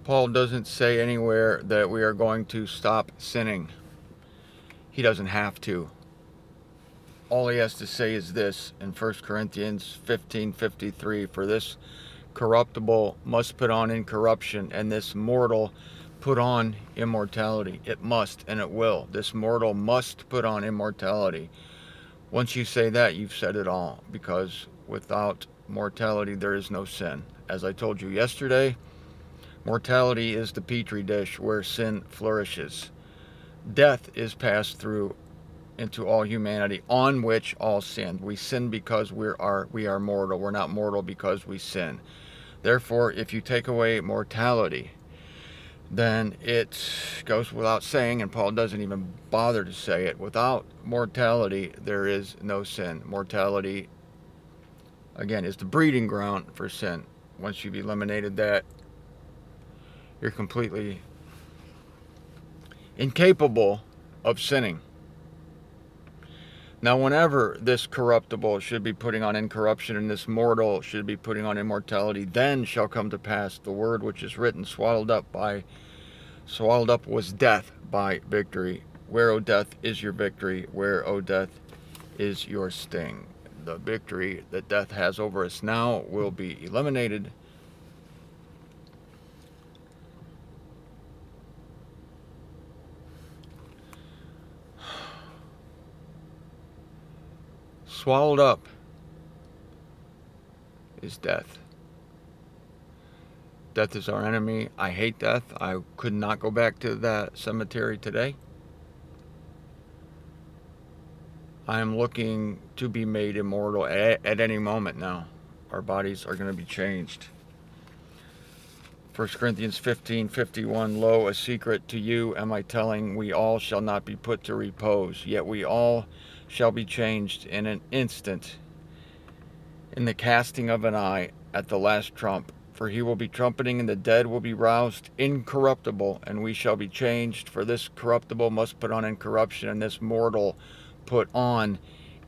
Paul doesn't say anywhere that we are going to stop sinning. He doesn't have to. All he has to say is this in 1 Corinthians 15:53, for this corruptible must put on incorruption, and this mortal put on immortality. It must, and it will. This mortal must put on immortality. Once you say that, you've said it all, because without mortality, there is no sin. As I told you yesterday, mortality is the petri dish where sin flourishes. Death is passed through into all humanity, on which all sinned. We sin because we are mortal. We're not mortal because we sin. Therefore, if you take away mortality, then it goes without saying, and Paul doesn't even bother to say it, without mortality, there is no sin. Mortality, again, is the breeding ground for sin. Once you've eliminated that, you're completely incapable of sinning. Now, whenever this corruptible should be putting on incorruption, and this mortal should be putting on immortality, then shall come to pass the word which is written, swallowed up was death by victory. Where, O death, is your victory? Where, O death, is your sting? The victory that death has over us now will be eliminated. Swallowed up is death. Death is our enemy. I hate death. I could not go back to that cemetery today. I am looking to be made immortal at any moment now. Our bodies are going to be changed. 1 Corinthians 15:51, lo, a secret to you am I telling, we all shall not be put to repose, yet we all shall be changed in an instant, in the casting of an eye, at the last trump. For he will be trumpeting, and the dead will be roused incorruptible, and we shall be changed. For this corruptible must put on incorruption, and this mortal put on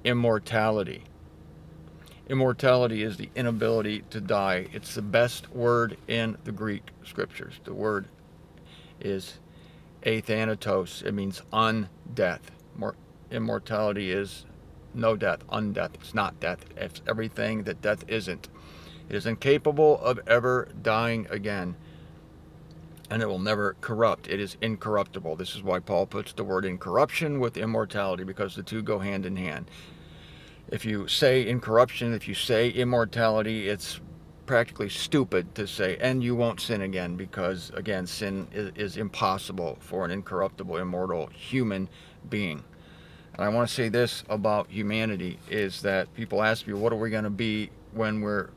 immortality. Immortality is the inability to die. It's the best word in the Greek scriptures. The word is athanatos. It means undeath. Immortality is no death, undeath. It's not death. It's everything that death isn't. It is incapable of ever dying again, and it will never corrupt. It is incorruptible. This is why Paul puts the word incorruption with immortality, because the two go hand in hand. If you say incorruption, if you say immortality, it's practically stupid to say, and you won't sin again, because, again, sin is impossible for an incorruptible, immortal human being. And I want to say this about humanity, is that people ask me, what are we going to be when we're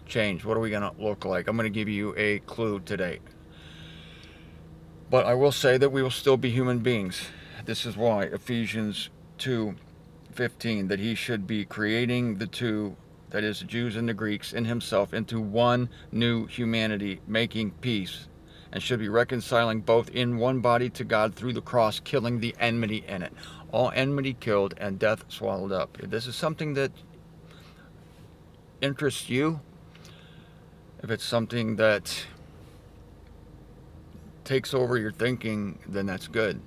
changed? What are we going to look like? I'm going to give you a clue today. But I will say that we will still be human beings. This is why Ephesians 2:15, that he should be creating the two, that is, the Jews and the Greeks, in himself into one new humanity, making peace, and should be reconciling both in one body to God through the cross, killing the enmity in it. All enmity killed and death swallowed up. If this is something that interests you, if it's something that takes over your thinking, then that's good.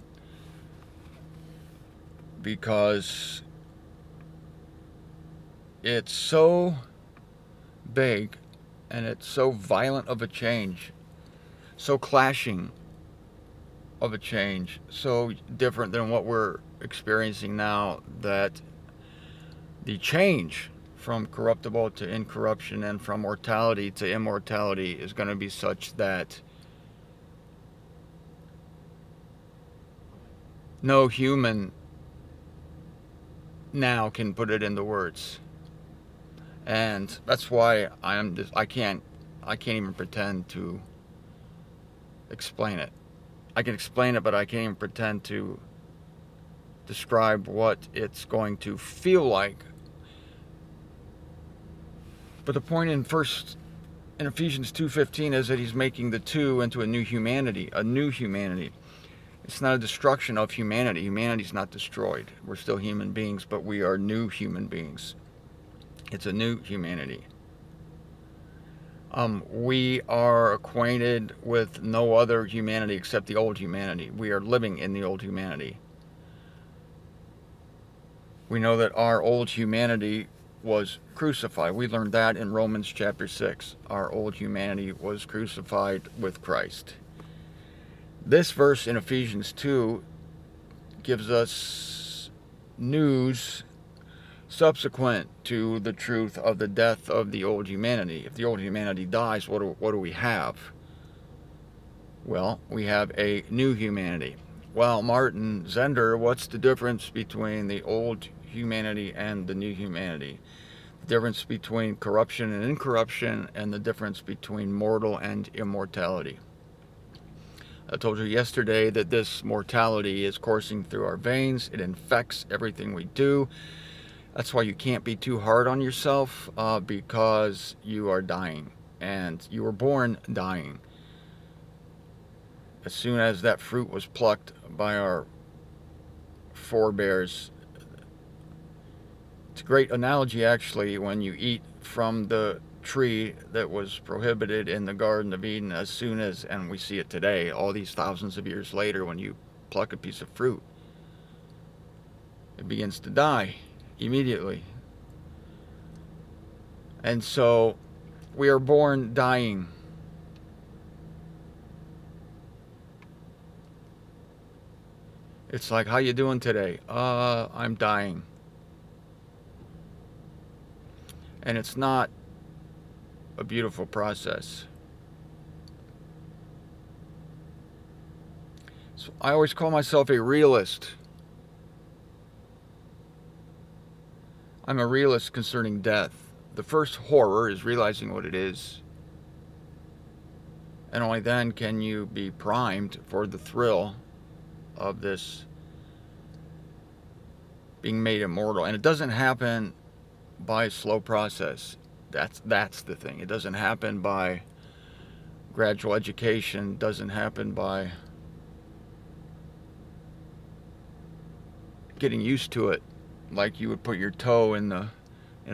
Because it's so big and it's so violent of a change, so clashing of a change, so different than what we're experiencing now, that the change from corruptible to incorruption and from mortality to immortality is going to be such that no human now can put it into words. And that's why I can't even pretend to explain it. I can explain it, but I can't even pretend to describe what it's going to feel like. But the point in Ephesians 2:15 is that he's making the two into a new humanity, a new humanity. It's not a destruction of humanity. Humanity's not destroyed. We're still human beings, but we are new human beings. It's a new humanity. We are acquainted with no other humanity except the old humanity. We are living in the old humanity. We know that our old humanity was crucified. We learned that in Romans chapter 6. Our old humanity was crucified with Christ. This verse in Ephesians 2 gives us news subsequent to the truth of the death of the old humanity. If the old humanity dies, what do we have? Well, we have a new humanity. Well, Martin Zender, what's the difference between the old humanity and the new humanity? The difference between corruption and incorruption, and the difference between mortal and immortality. I told you yesterday that this mortality is coursing through our veins. It infects everything we do. That's why you can't be too hard on yourself, because you are dying, and you were born dying. As soon as that fruit was plucked by our forebears, it's a great analogy actually when you eat from the tree that was prohibited in the Garden of Eden. As soon as, and we see it today, all these thousands of years later, when you pluck a piece of fruit, it begins to die immediately. And so we are born dying. It's like, how you doing today? I'm dying. And it's not a beautiful process. So I always call myself a realist. I'm a realist concerning death. The first horror is realizing what it is. And only then can you be primed for the thrill of this being made immortal. And it doesn't happen by a slow process. That's the thing. It doesn't happen by gradual education. It doesn't happen by getting used to it, like you would put your toe in a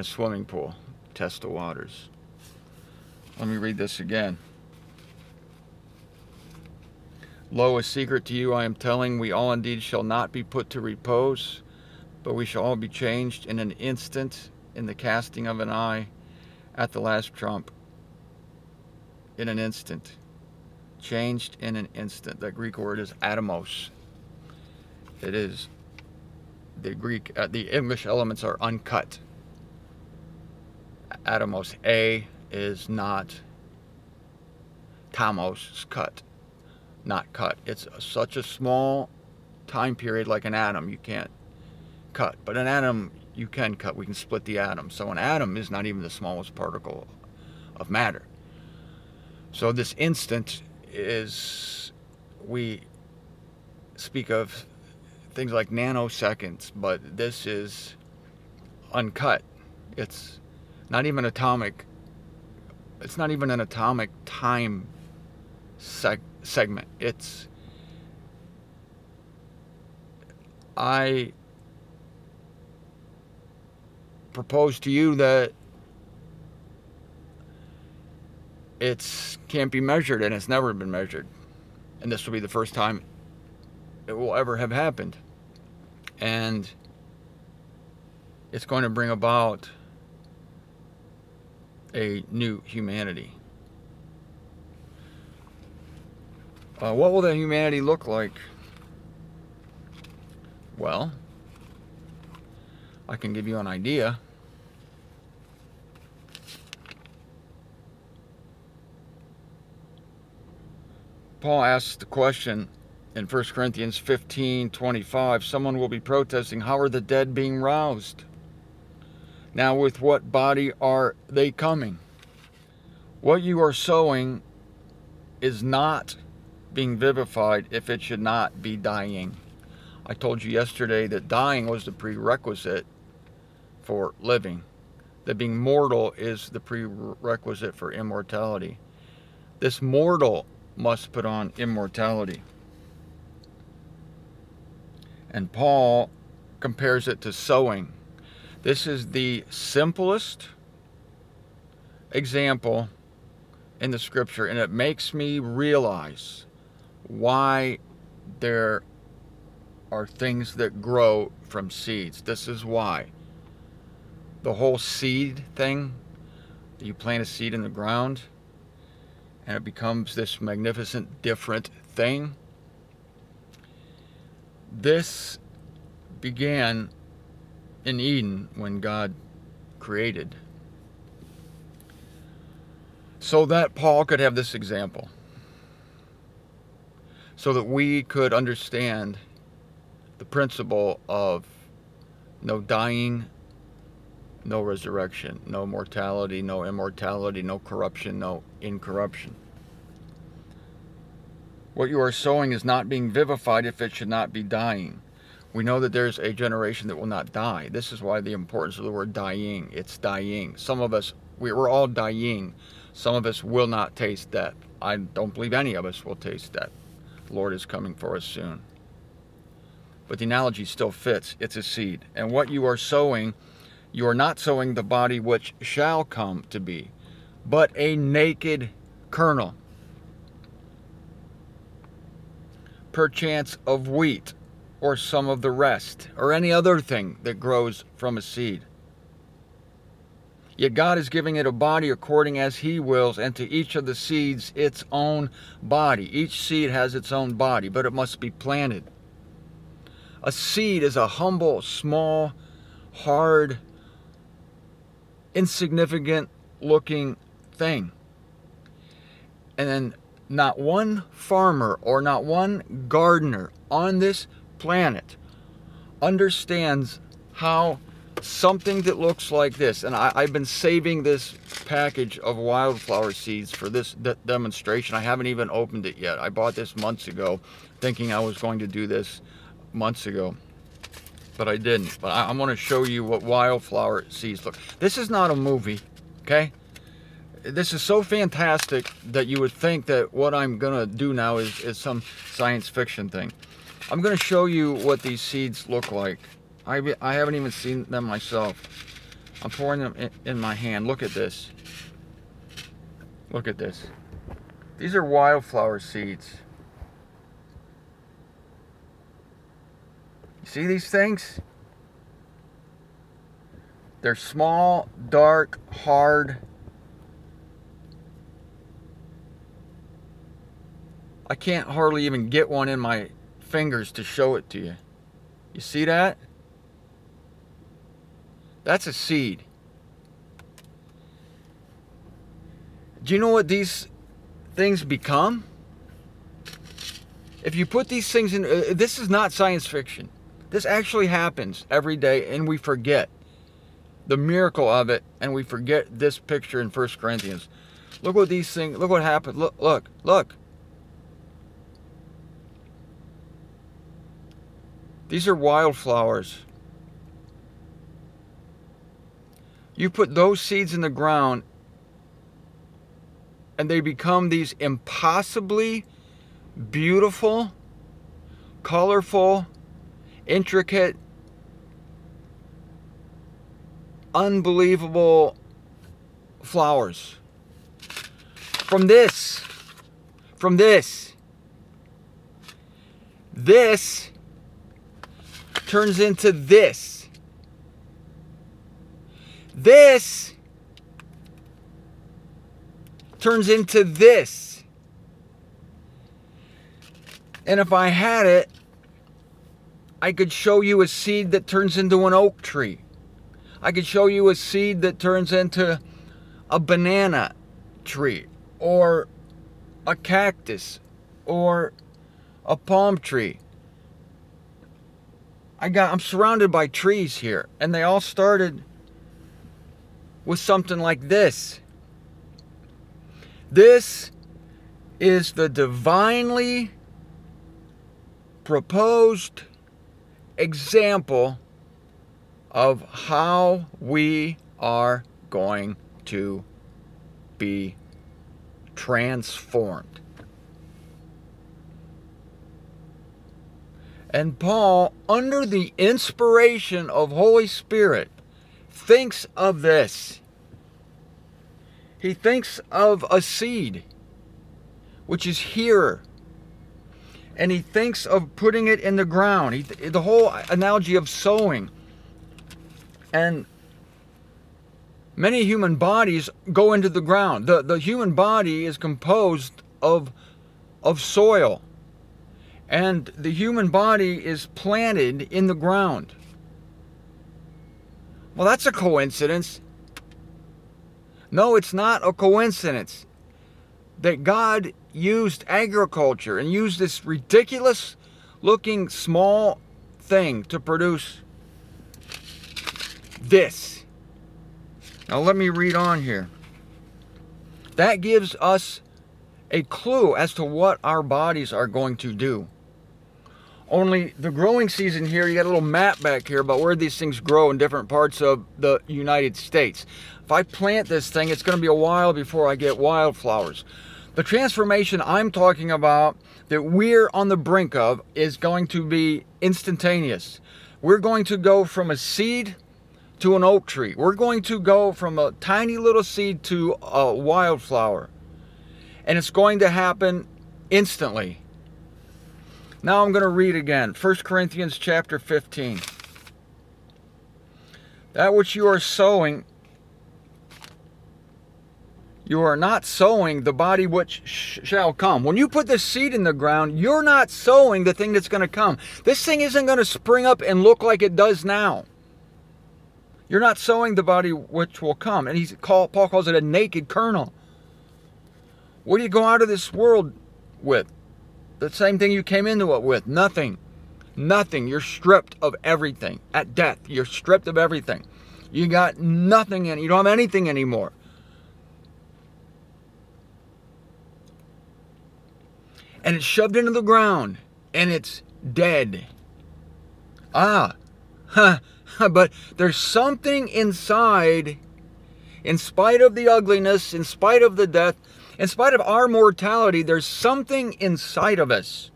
swimming pool, test the waters. Let me read this again. Lo, a secret to you I am telling, we all indeed shall not be put to repose, but we shall all be changed in an instant, in the casting of an eye, at the last trump. In an instant. Changed in an instant. The Greek word is atomos. It is the Greek, the English elements are uncut. Atomos. A is not tamos, is cut. Not cut. It's such a small time period, like an atom, you can't cut. But an atom you can cut. We can split the atom. So an atom is not even the smallest particle of matter. So this instant is, we speak of things like nanoseconds, but this is uncut. It's not even atomic. It's not even an atomic time segment. I propose to you that it can't be measured, and it's never been measured. And this will be the first time it will ever have happened. And it's going to bring about a new humanity. What will that humanity look like? Well, I can give you an idea. Paul asks the question in 1 Corinthians 15:25, someone will be protesting, how are the dead being roused? Now with what body are they coming? What you are sowing is not being vivified if it should not be dying. I told you yesterday that dying was the prerequisite for living. That being mortal is the prerequisite for immortality. This mortal must put on immortality. And Paul compares it to sowing. This is the simplest example in the scripture, and it makes me realize why there are things that grow from seeds. This is why. The whole seed thing, you plant a seed in the ground and it becomes this magnificent, different thing. This began in Eden when God created, so that Paul could have this example, so that we could understand the principle of no dying, no resurrection, no mortality, no immortality, no corruption, no incorruption. What you are sowing is not being vivified if it should not be dying. We know that there's a generation that will not die. This is why the importance of the word dying. It's dying. Some of us, we're all dying. Some of us will not taste death. I don't believe any of us will taste death. The Lord is coming for us soon. But the analogy still fits. It's a seed. And what you are sowing, you are not sowing the body which shall come to be, but a naked kernel, perchance of wheat, or some of the rest, or any other thing that grows from a seed. Yet God is giving it a body according as He wills, and to each of the seeds its own body. Each seed has its own body, but it must be planted. A seed is a humble, small, hard, insignificant looking thing. And then not one farmer or not one gardener on this planet understands how something that looks like this, and I've been saving this package of wildflower seeds for this demonstration. I haven't even opened it yet. I bought this months ago thinking I was going to do this months ago, but I didn't. But I'm going to show you what wildflower seeds look. This is not a movie, okay? This is so fantastic that you would think that what I'm going to do now is some science fiction thing. I'm going to show you what these seeds look like. I haven't even seen them myself. I'm pouring them in my hand. Look at this. Look at this. These are wildflower seeds. You see these things? They're small, dark, hard. I can't hardly even get one in my fingers to show it to you. You see that? That's a seed. Do you know what these things become? If you put these things in, this is not science fiction. This actually happens every day, and we forget the miracle of it, and we forget this picture in 1 Corinthians. Look what these things, look what happened. Look. These are wildflowers. You put those seeds in the ground and they become these impossibly beautiful, colorful, intricate, unbelievable flowers. From this turns into this. This turns into this. And if I had it, I could show you a seed that turns into an oak tree. I could show you a seed that turns into a banana tree, or a cactus, or a palm tree. I'm surrounded by trees here, and they all started with something like this. This is the divinely proposed example of how we are going to be transformed. And Paul, under the inspiration of Holy Spirit, thinks of this. He thinks of a seed, which is here. And he thinks of putting it in the ground. The whole analogy of sowing. And many human bodies go into the ground. The human body is composed of soil. And the human body is planted in the ground. Well, that's a coincidence. No, it's not a coincidence that God used agriculture and used this ridiculous looking small thing to produce this. Now let me read on here. That gives us a clue as to what our bodies are going to do. Only the growing season here, you got a little map back here about where these things grow in different parts of the United States. If I plant this thing, it's going to be a while before I get wildflowers. The transformation I'm talking about that we're on the brink of is going to be instantaneous. We're going to go from a seed to an oak tree. We're going to go from a tiny little seed to a wildflower. And it's going to happen instantly. Now I'm going to read again. 1 Corinthians chapter 15. That which you are sowing, you are not sowing the body which shall come. When you put the seed in the ground, you're not sowing the thing that's going to come. This thing isn't going to spring up and look like it does now. You're not sowing the body which will come. And Paul calls it a naked kernel. What do you go out of this world with? The same thing you came into it with. Nothing. Nothing. You're stripped of everything. At death, you're stripped of everything. You got nothing in it. You don't have anything anymore. And it's shoved into the ground. And it's dead. But there's something inside, in spite of the ugliness, in spite of the death, in spite of our mortality, there's something inside of us.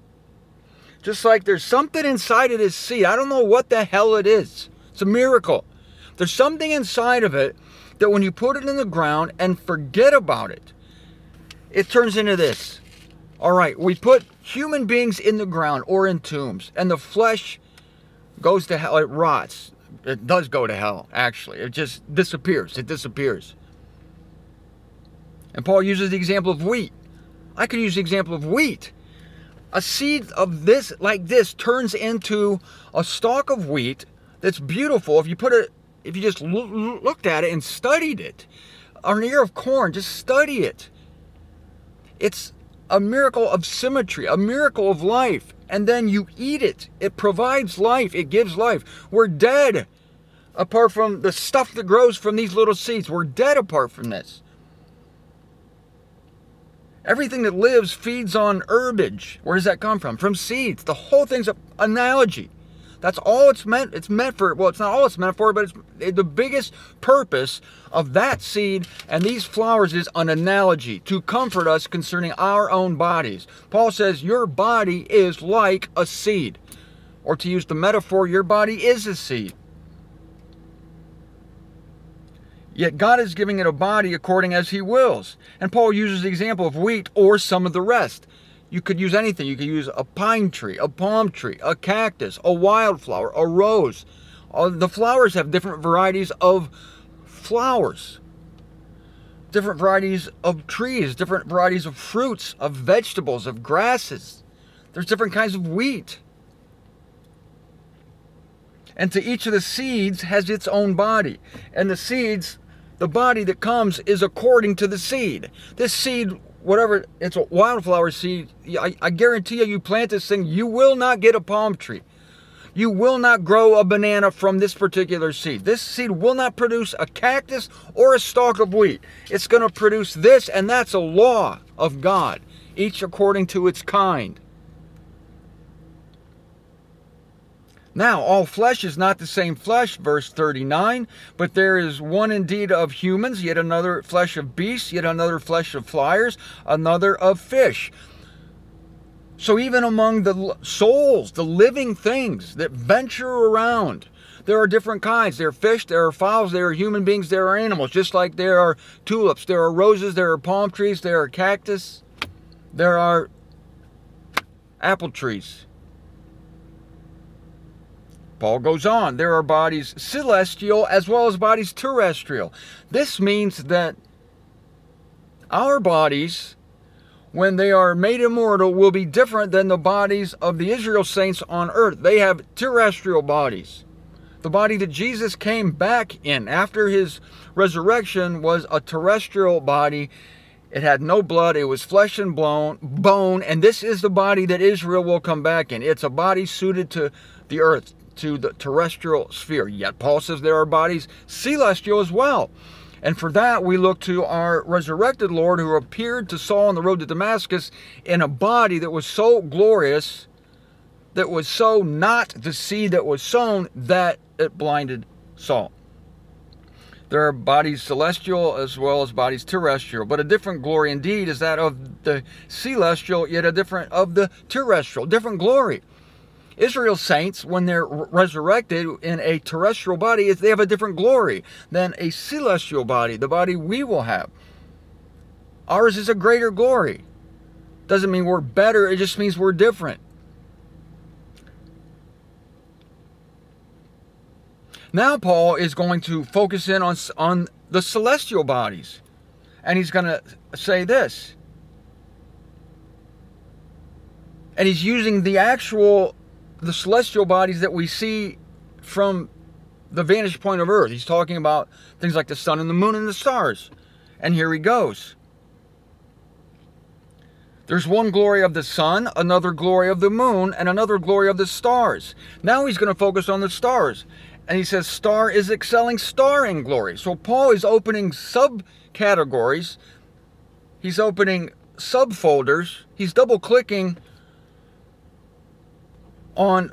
Just like there's something inside of this seed. I don't know what the hell it is. It's a miracle. There's something inside of it that when you put it in the ground and forget about it, it turns into this. All right, we put human beings in the ground or in tombs, and the flesh goes to hell. It rots. It does go to hell, actually. It just disappears. It disappears. And Paul uses the example of wheat. I could use the example of wheat. A seed of this, like this, turns into a stalk of wheat that's beautiful. If you just looked at it and studied it, or an ear of corn, just study it. It's a miracle of symmetry, a miracle of life. And then you eat it. It provides life. It gives life. We're dead apart from the stuff that grows from these little seeds. We're dead apart from this. Everything that lives feeds on herbage. Where does that come from? From seeds. The whole thing's an analogy. That's all it's meant. It's meant for. Well, it's not all it's meant for, but it's the biggest purpose of that seed and these flowers is an analogy to comfort us concerning our own bodies. Paul says your body is like a seed. Or to use the metaphor, your body is a seed. Yet God is giving it a body according as He wills. And Paul uses the example of wheat or some of the rest. You could use anything. You could use a pine tree, a palm tree, a cactus, a wildflower, a rose. The flowers have different varieties of flowers. Different varieties of trees, different varieties of fruits, of vegetables, of grasses. There's different kinds of wheat. And to each of the seeds has its own body. And the seeds, the body that comes is according to the seed. This seed, whatever, it's a wildflower seed. I guarantee you plant this thing, you will not get a palm tree. You will not grow a banana from this particular seed. This seed will not produce a cactus or a stalk of wheat. It's going to produce this, and that's a law of God, each according to its kind. Now, all flesh is not the same flesh, verse 39, but there is one indeed of humans, yet another flesh of beasts, yet another flesh of flyers, another of fish. So even among the souls, the living things that venture around, There are different kinds. There are fish, there are fowls, there are human beings, there are animals. Just like there are tulips, there are roses, there are palm trees, there are cactus, there are apple trees. Paul goes on, there are bodies celestial as well as bodies terrestrial. This means that our bodies, when they are made immortal, will be different than the bodies of the Israel saints on earth. They have terrestrial bodies. The body that Jesus came back in after his resurrection was a terrestrial body. It had no blood. It was flesh and bone. And this is the body that Israel will come back in. It's a body suited to the earth, to the terrestrial sphere. Yet Paul says there are bodies celestial as well. And for that, we look to our resurrected Lord, who appeared to Saul on the road to Damascus in a body that was so glorious, that was so not the seed that was sown, that it blinded Saul. There are bodies celestial as well as bodies terrestrial, but a different glory indeed is that of the celestial, yet a different of the terrestrial, different glory. Israel's saints, when they're resurrected in a terrestrial body, they have a different glory than a celestial body, the body we will have. Ours is a greater glory. Doesn't mean we're better, it just means we're different. Now Paul is going to focus in on the celestial bodies. And he's going to say this. And he's using the celestial bodies that we see from the vantage point of earth. He's talking about things like the sun and the moon and the stars. And here he goes. There's one glory of the sun, another glory of the moon, and another glory of the stars. Now he's going to focus on the stars. And he says star is excelling star in glory. So Paul is opening subcategories. He's opening subfolders. He's double-clicking on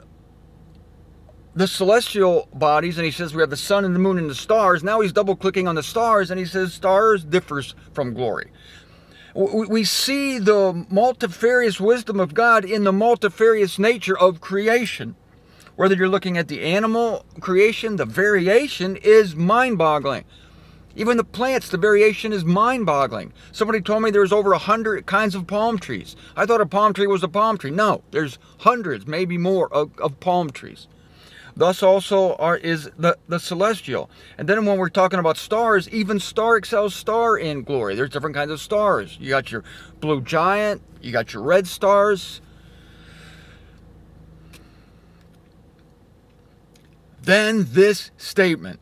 the celestial bodies, and he says we have the sun and the moon and the stars. Now he's double-clicking on the stars, and he says stars differs from glory. We see the multifarious wisdom of God in the multifarious nature of creation. Whether you're looking at the animal creation, the variation is mind-boggling. Even the plants, the variation is mind-boggling. Somebody told me there's over 100 kinds of palm trees. I thought a palm tree was a palm tree. No, there's hundreds, maybe more, of palm trees. Thus also is the celestial. And then when we're talking about stars, even star excels star in glory. There's different kinds of stars. You got your blue giant, you got your red stars. Then this statement.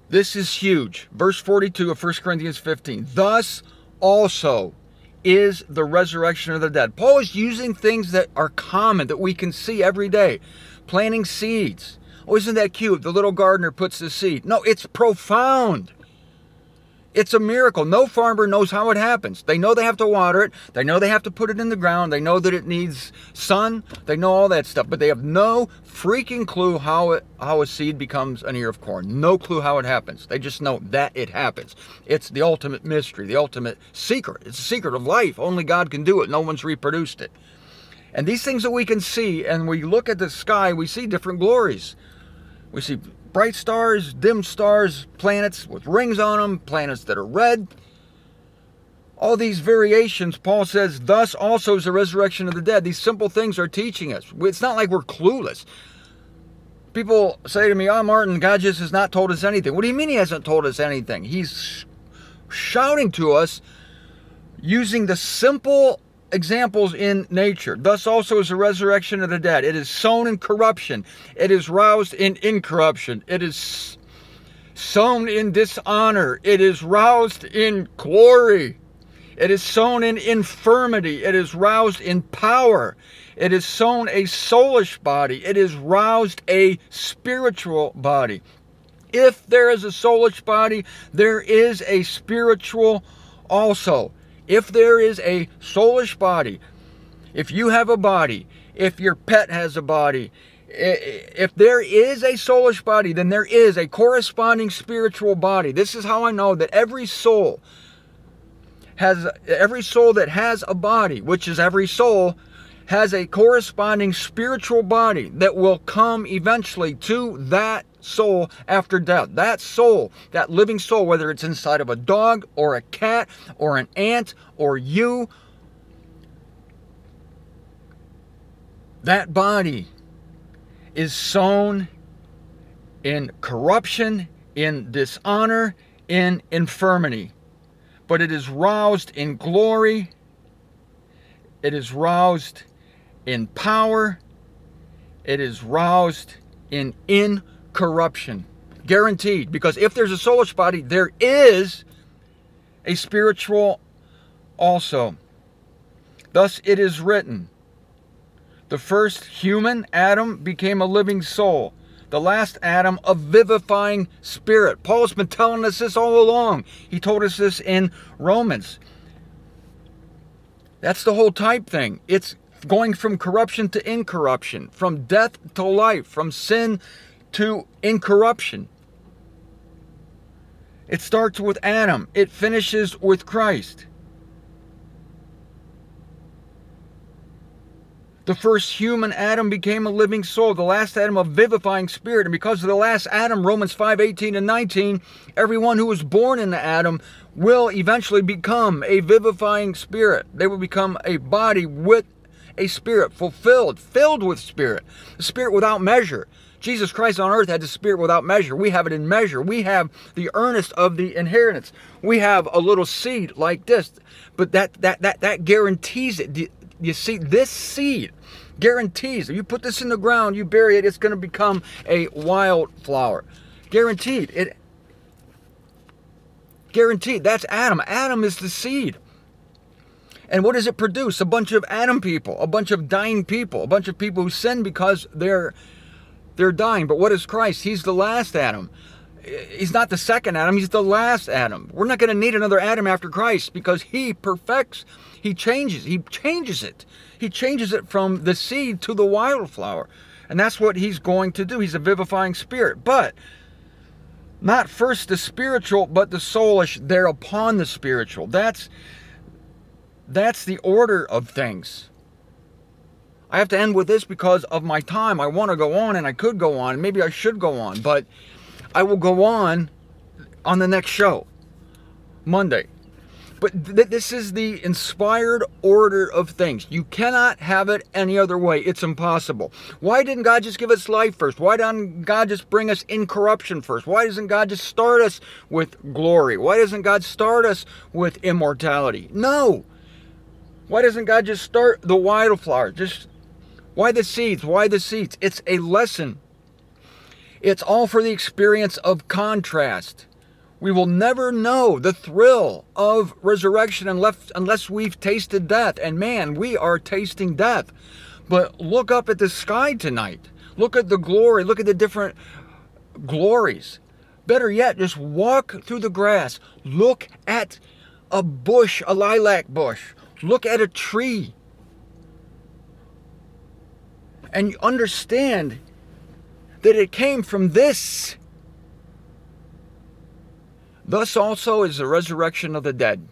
This is huge. Verse 42 of 1 Corinthians 15. Thus also is the resurrection of the dead. Paul is using things that are common, that we can see every day. Planting seeds. Oh, isn't that cute? The little gardener puts the seed. No, it's profound. It's a miracle. No farmer knows how it happens. They know they have to water it. They know they have to put it in the ground. They know that it needs sun. They know all that stuff. But they have no freaking clue how a seed becomes an ear of corn. No clue how it happens. They just know that it happens. It's the ultimate mystery, the ultimate secret. It's a secret of life. Only God can do it. No one's reproduced it. And these things that we can see, and we look at the sky, we see different glories. We see bright stars, dim stars, planets with rings on them, planets that are red. All these variations, Paul says, thus also is the resurrection of the dead. These simple things are teaching us. It's not like we're clueless. People say to me, Martin, God just has not told us anything. What do you mean he hasn't told us anything? He's shouting to us using the simple examples in nature. Thus also is the resurrection of the dead. It is sown in corruption. It is roused in incorruption. It is sown in dishonor. It is roused in glory. It is sown in infirmity. It is roused in power. It is sown a soulish body. It is roused a spiritual body. If there is a soulish body, there is a spiritual also. If there is a soulish body, if you have a body, if your pet has a body, if there is a soulish body, then there is a corresponding spiritual body. This is how I know that every soul that has a body, which is every soul, has a corresponding spiritual body that will come eventually to that soul after death. That soul, that living soul, whether it's inside of a dog or a cat or an ant or you, that body is sown in corruption, in dishonor, in infirmity. But it is roused in glory. It is roused in power. It is roused in incorruption. Guaranteed. Because if there's a soulish body, there is a spiritual also. Thus it is written, the first human, Adam, became a living soul. The last Adam, a vivifying spirit. Paul's been telling us this all along. He told us this in Romans. That's the whole type thing. It's going from corruption to incorruption, from death to life, from sin to incorruption. It starts with Adam. It finishes with Christ. The first human, Adam, became a living soul. The last Adam, a vivifying spirit. And because of the last Adam, Romans 5:18 and 19, everyone who was born into Adam will eventually become a vivifying spirit. They will become a body with a spirit, filled with spirit. The spirit without measure. Jesus Christ on earth had the spirit without measure. We have it in measure. We have the earnest of the inheritance. We have a little seed like this. But that guarantees it. You see, this seed guarantees, if you put this in the ground, you bury it, it's going to become a wildflower. Guaranteed. Guaranteed. That's Adam. Adam is the seed. And what does it produce? A bunch of Adam people, a bunch of dying people, a bunch of people who sin because they're dying. But what is Christ? He's the last Adam. He's not the second Adam, he's the last Adam. We're not going to need another Adam after Christ because he perfects, he changes it. He changes it from the seed to the wildflower. And that's what he's going to do. He's a vivifying spirit. But not first the spiritual, but the soulish thereupon the spiritual. That's the order of things. I have to end with this because of my time. I want to go on, and I could go on. Maybe I should go on, but I will go on the next show, Monday. But this is the inspired order of things. You cannot have it any other way. It's impossible. Why didn't God just give us life first? Why didn't God just bring us incorruption first? Why doesn't God just start us with glory? Why doesn't God start us with immortality? No. Why doesn't God just start the wildflower? Why the seeds? Why the seeds? It's a lesson. It's all for the experience of contrast. We will never know the thrill of resurrection unless we've tasted death. And man, we are tasting death. But look up at the sky tonight. Look at the glory. Look at the different glories. Better yet, just walk through the grass. Look at a bush, a lilac bush. Look at a tree. And you understand that it came from this. Thus also is the resurrection of the dead.